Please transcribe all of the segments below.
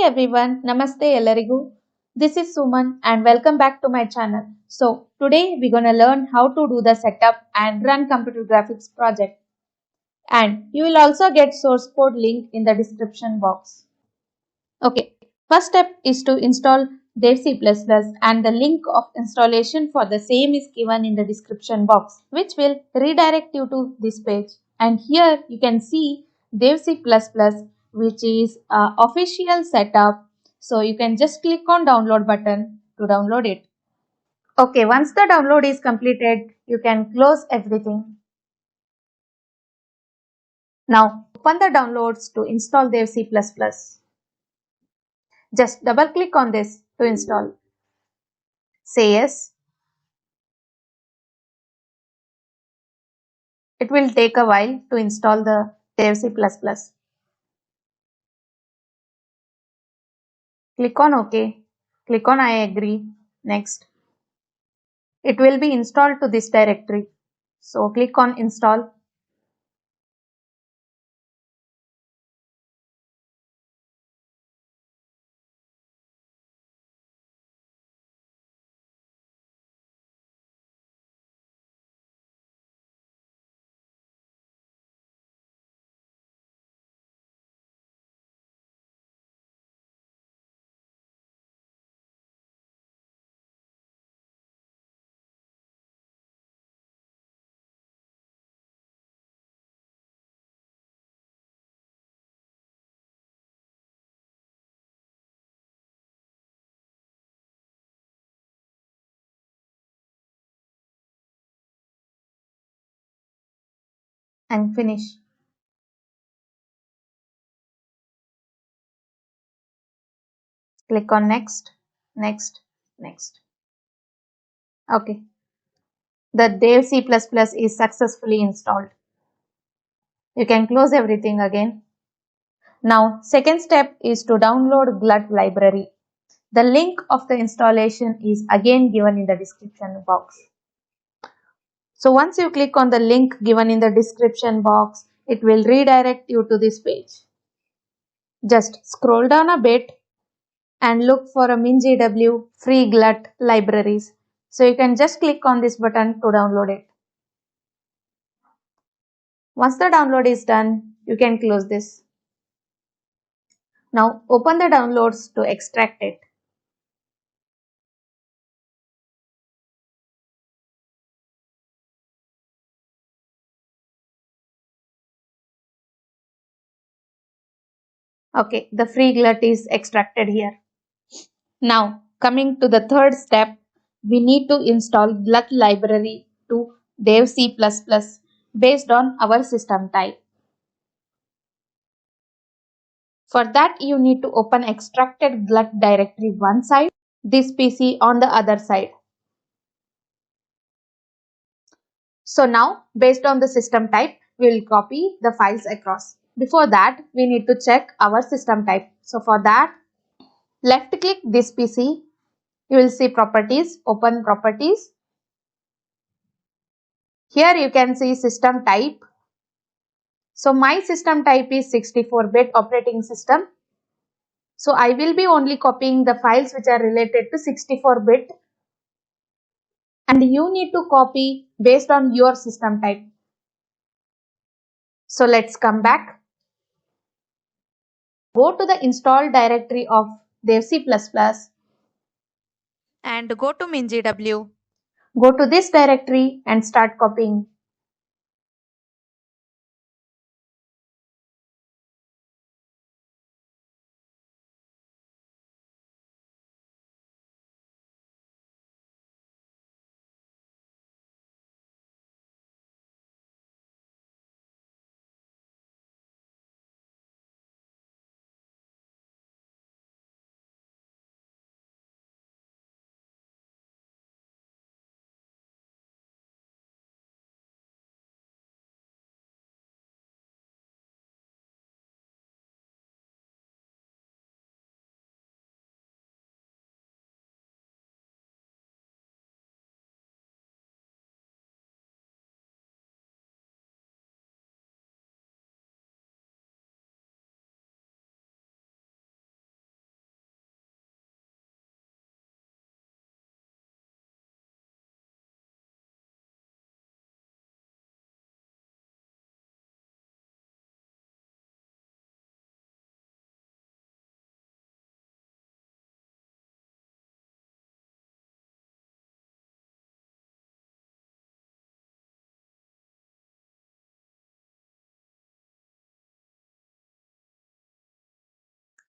everyone, Namaste Ellarigu. This is Suman and welcome back to my channel. So today we're gonna learn how to do the setup and run computer graphics project. And you will also get source code link in the description box. Okay, first step is to install Dev C++ and the link of installation for the same is given in the description box, which will redirect you to this page. And here you can see Dev C++, which is official setup. So you can just click on download button to download it. Okay, once the download is completed, you can close everything. Now open the downloads to install Dev C++. Just double click on this to install. Say yes. It will take a while to install the Dev C++. Click on OK. Click on I agree. Next. It will be installed to this directory. So click on install. And finish. Click on next, next, next. Okay. The Dev C++ is successfully installed. You can close everything again. Now, second step is to download GLUT library. The link of the installation is again given in the description box. So once you click on the link given in the description box, it will redirect you to this page. Just scroll down a bit and look for a MinGW free GLUT libraries. So you can just click on this button to download it. Once the download is done, you can close this. Now open the downloads to extract it. Okay, the free GLUT is extracted here. Now coming to the third step, we need to install GLUT library to Dev C++ based on our system type. For that, you need to open extracted GLUT directory one side, this PC on the other side. So now, based on the system type, we will copy the files across. Before that, we need to check our system type. So for that, left click this PC. You will see properties, open properties. Here you can see system type. So my system type is 64-bit operating system. So I will be only copying the files which are related to 64-bit. And you need to copy based on your system type. So let's come back. Go to the install directory of Dev C++ and go to MinGW. Go to this directory and start copying.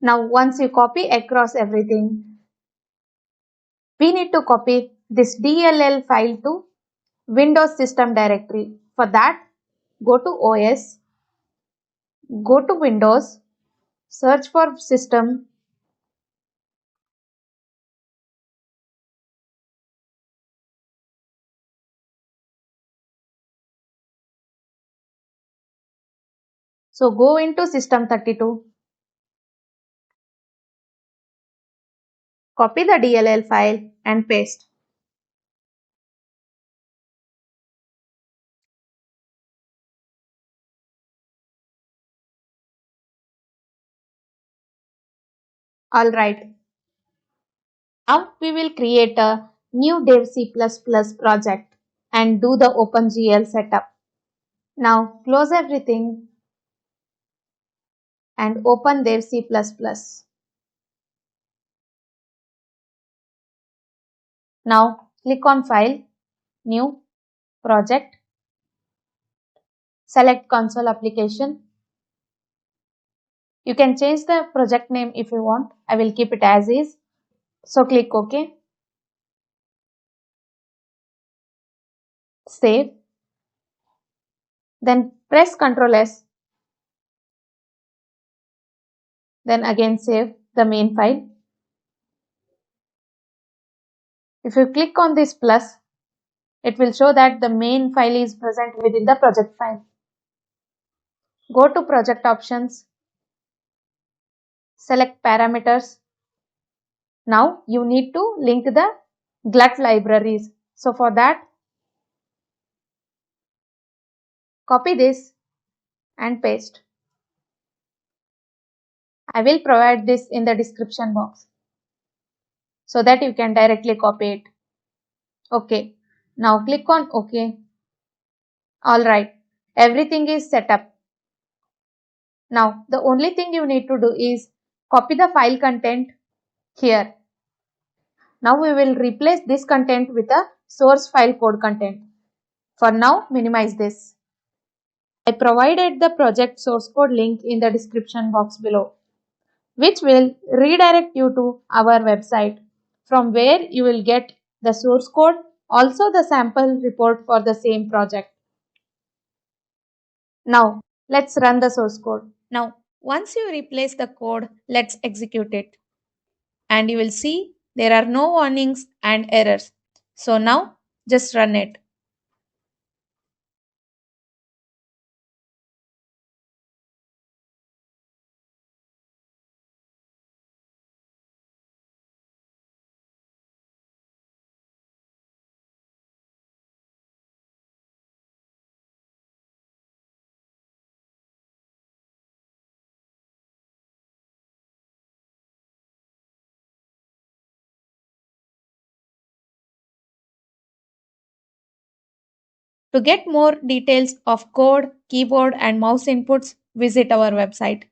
Now once you copy across everything, we need to copy this DLL file to Windows system directory. For that, go to OS, go to Windows, search for system, so go into system32, copy the DLL file and paste. Alright, now we will create a new dev C++ project and do the OpenGL setup. Now close everything and open dev C++. Now click on File, New, Project, select Console Application. You can change the project name if you want. I will keep it as is. So click OK. Save. Then press Ctrl S. Then again save the main file. If you click on this plus, it will show that the main file is present within the project file. Go to Project Options. Select Parameters. Now you need to link the GLUT libraries. So for that, copy this and paste. I will provide this in the description box so that you can directly copy it. OK. Now click on OK. Alright. Everything is set up. Now the only thing you need to do is copy the file content here. Now we will replace this content with a source file code content. For now, minimize this. I provided the project source code link in the description box below, which will redirect you to our website from where you will get the source code, also the sample report for the same project. Now, let's run the source code. Now, once you replace the code, let's execute it. And you will see there are no warnings and errors. So now, just run it. To get more details of code, keyboard, and mouse inputs, visit our website.